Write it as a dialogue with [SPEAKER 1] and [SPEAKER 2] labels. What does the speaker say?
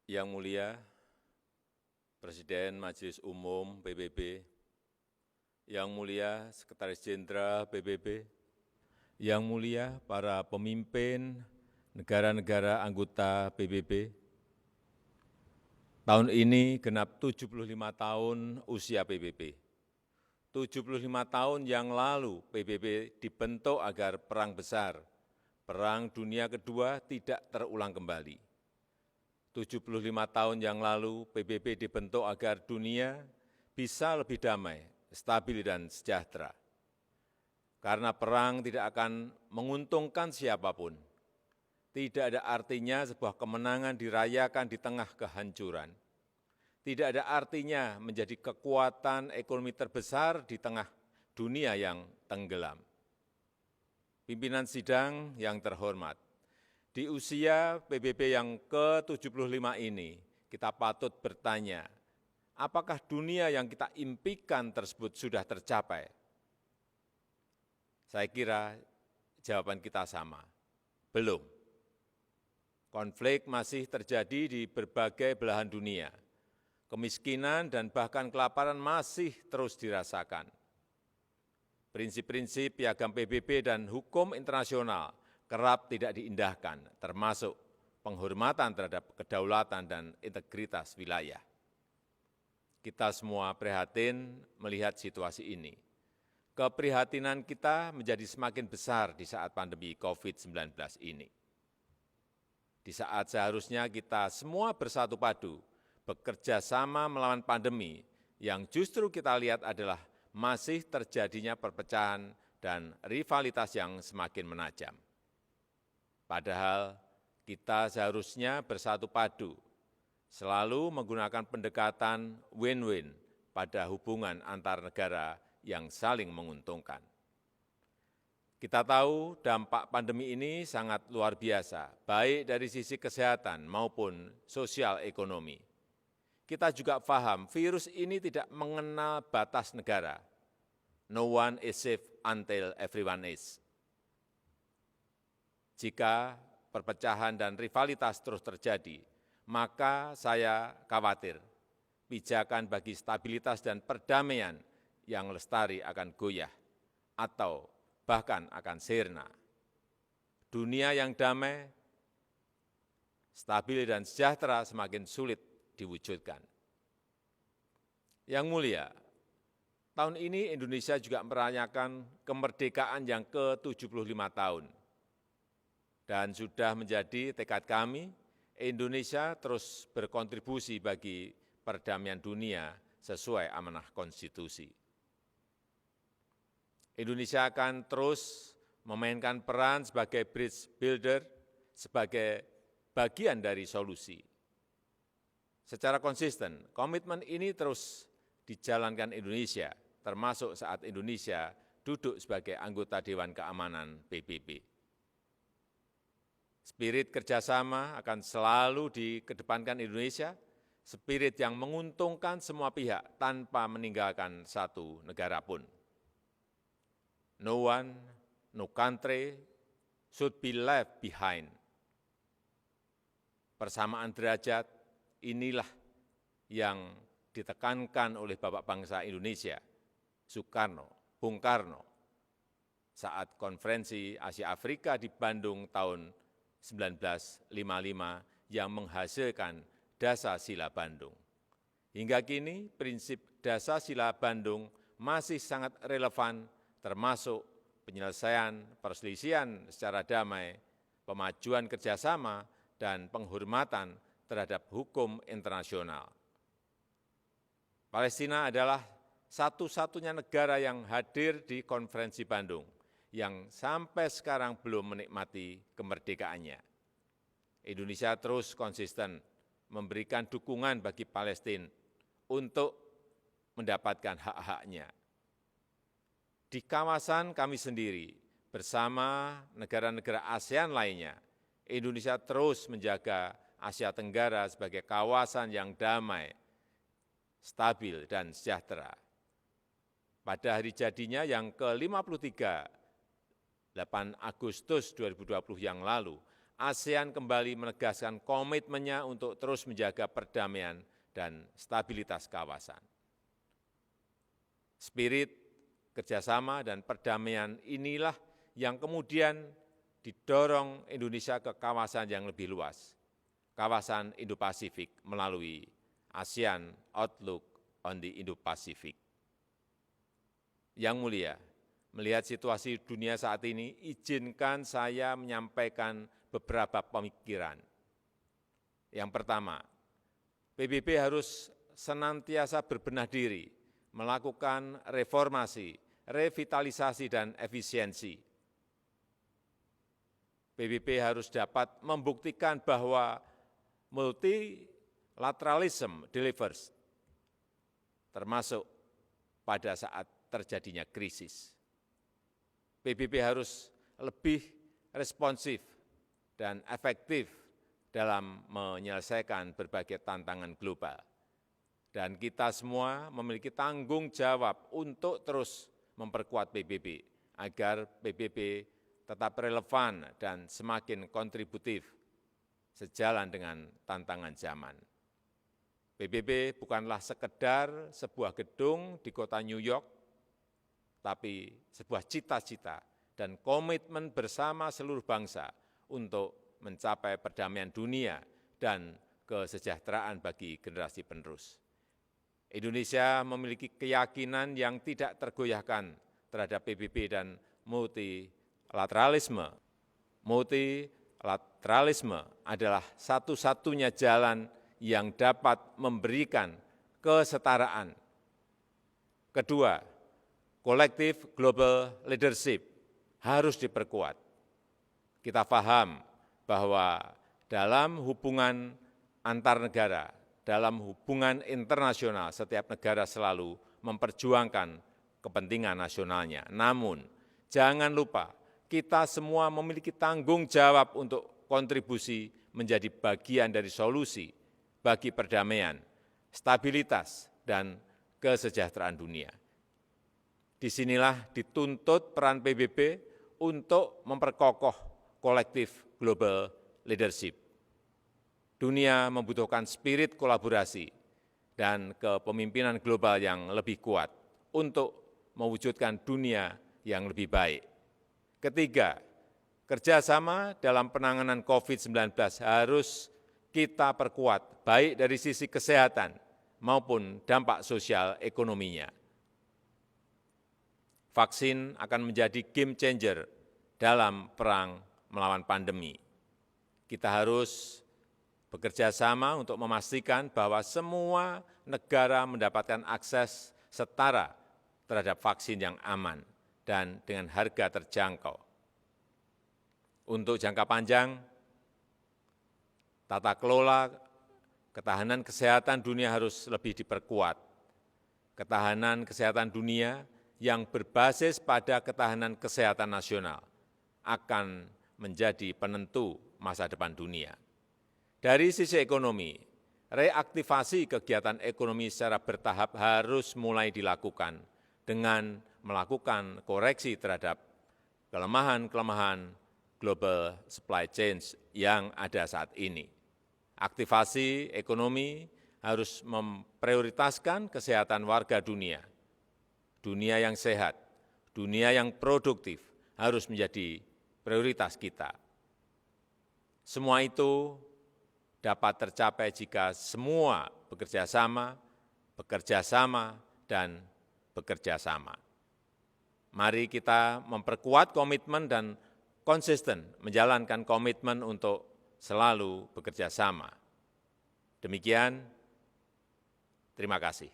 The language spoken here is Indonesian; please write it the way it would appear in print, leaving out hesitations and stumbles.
[SPEAKER 1] Yang Mulia Presiden Majelis Umum PBB, Yang Mulia Sekretaris Jenderal PBB, Yang Mulia para pemimpin negara-negara anggota PBB, tahun ini genap 75 tahun usia PBB. 75 tahun yang lalu PBB dibentuk agar perang besar, Perang Dunia Kedua tidak terulang kembali. 75 tahun yang lalu PBB dibentuk agar dunia bisa lebih damai, stabil dan sejahtera. Karena perang tidak akan menguntungkan siapapun. Tidak ada artinya sebuah kemenangan dirayakan di tengah kehancuran. Tidak ada artinya menjadi kekuatan ekonomi terbesar di tengah dunia yang tenggelam. Pimpinan sidang yang terhormat, di usia PBB yang ke-75 ini, kita patut bertanya, apakah dunia yang kita impikan tersebut sudah tercapai? Saya kira jawaban kita sama, belum. Konflik masih terjadi di berbagai belahan dunia. Kemiskinan dan bahkan kelaparan masih terus dirasakan. Prinsip-prinsip piagam PBB dan hukum internasional kerap tidak diindahkan, termasuk penghormatan terhadap kedaulatan dan integritas wilayah. Kita semua prihatin melihat situasi ini. Keprihatinan kita menjadi semakin besar di saat pandemi COVID-19 ini. Di saat seharusnya kita semua bersatu padu, bekerja sama melawan pandemi, yang justru kita lihat adalah masih terjadinya perpecahan dan rivalitas yang semakin menajam. Padahal kita seharusnya bersatu padu, selalu menggunakan pendekatan win-win pada hubungan antar negara yang saling menguntungkan. Kita tahu dampak pandemi ini sangat luar biasa, baik dari sisi kesehatan maupun sosial ekonomi. Kita juga paham virus ini tidak mengenal batas negara. No one is safe until everyone is. Jika perpecahan dan rivalitas terus terjadi, maka saya khawatir pijakan bagi stabilitas dan perdamaian yang lestari akan goyah atau bahkan akan sirna. Dunia yang damai, stabil dan sejahtera semakin sulit diwujudkan. Yang mulia, tahun ini Indonesia juga merayakan kemerdekaan yang ke-75 tahun. Dan sudah menjadi tekad kami, Indonesia terus berkontribusi bagi perdamaian dunia sesuai amanah konstitusi. Indonesia akan terus memainkan peran sebagai bridge builder, sebagai bagian dari solusi. Secara konsisten, komitmen ini terus dijalankan Indonesia, termasuk saat Indonesia duduk sebagai anggota Dewan Keamanan PBB. Spirit kerjasama akan selalu dikedepankan Indonesia, spirit yang menguntungkan semua pihak tanpa meninggalkan satu negara pun. No one, no country should be left behind. Persamaan derajat inilah yang ditekankan oleh Bapak Bangsa Indonesia, Soekarno, Bung Karno, saat konferensi Asia Afrika di Bandung tahun 1955 yang menghasilkan Dasar-Sila Bandung. Hingga kini prinsip Dasar-Sila Bandung masih sangat relevan, termasuk penyelesaian perselisihan secara damai, pemajuan kerjasama, dan penghormatan terhadap hukum internasional. Palestina adalah satu-satunya negara yang hadir di konferensi Bandung, yang sampai sekarang belum menikmati kemerdekaannya. Indonesia terus konsisten memberikan dukungan bagi Palestina untuk mendapatkan hak-haknya. Di kawasan kami sendiri, bersama negara-negara ASEAN lainnya, Indonesia terus menjaga Asia Tenggara sebagai kawasan yang damai, stabil, dan sejahtera. Pada hari jadinya yang ke-53, 8 Agustus 2020 yang lalu, ASEAN kembali menegaskan komitmennya untuk terus menjaga perdamaian dan stabilitas kawasan. Spirit kerjasama dan perdamaian inilah yang kemudian didorong Indonesia ke kawasan yang lebih luas, kawasan Indo-Pasifik melalui ASEAN Outlook on the Indo-Pacific. Yang mulia, melihat situasi dunia saat ini, izinkan saya menyampaikan beberapa pemikiran. Yang pertama, PBB harus senantiasa berbenah diri, melakukan reformasi, revitalisasi, dan efisiensi. PBB harus dapat membuktikan bahwa multilateralism delivers, termasuk pada saat terjadinya krisis. PBB harus lebih responsif dan efektif dalam menyelesaikan berbagai tantangan global. Dan kita semua memiliki tanggung jawab untuk terus memperkuat PBB, agar PBB tetap relevan dan semakin kontributif sejalan dengan tantangan zaman. PBB bukanlah sekedar sebuah gedung di kota New York, tapi sebuah cita-cita dan komitmen bersama seluruh bangsa untuk mencapai perdamaian dunia dan kesejahteraan bagi generasi penerus. Indonesia memiliki keyakinan yang tidak tergoyahkan terhadap PBB dan multilateralisme. Multilateralisme adalah satu-satunya jalan yang dapat memberikan kesetaraan. Kedua, kolektif global leadership harus diperkuat. Kita paham bahwa dalam hubungan antar negara, dalam hubungan internasional, setiap negara selalu memperjuangkan kepentingan nasionalnya. Namun, jangan lupa, kita semua memiliki tanggung jawab untuk kontribusi menjadi bagian dari solusi bagi perdamaian, stabilitas, dan kesejahteraan dunia. Disinilah dituntut peran PBB untuk memperkokoh kolektif global leadership. Dunia membutuhkan spirit kolaborasi dan kepemimpinan global yang lebih kuat untuk mewujudkan dunia yang lebih baik. Ketiga, kerjasama dalam penanganan COVID-19 harus kita perkuat, baik dari sisi kesehatan maupun dampak sosial ekonominya. Vaksin akan menjadi game changer dalam perang melawan pandemi. Kita harus bekerja sama untuk memastikan bahwa semua negara mendapatkan akses setara terhadap vaksin yang aman dan dengan harga terjangkau. Untuk jangka panjang, tata kelola ketahanan kesehatan dunia harus lebih diperkuat. Ketahanan kesehatan dunia yang berbasis pada ketahanan kesehatan nasional akan menjadi penentu masa depan dunia. Dari sisi ekonomi, reaktivasi kegiatan ekonomi secara bertahap harus mulai dilakukan dengan melakukan koreksi terhadap kelemahan-kelemahan global supply chain yang ada saat ini. Aktivasi ekonomi harus memprioritaskan kesehatan warga dunia. Dunia yang sehat, dunia yang produktif harus menjadi prioritas kita. Semua itu dapat tercapai jika semua bekerja sama, dan bekerja sama. Mari kita memperkuat komitmen dan konsisten menjalankan komitmen untuk selalu bekerja sama. Demikian, terima kasih.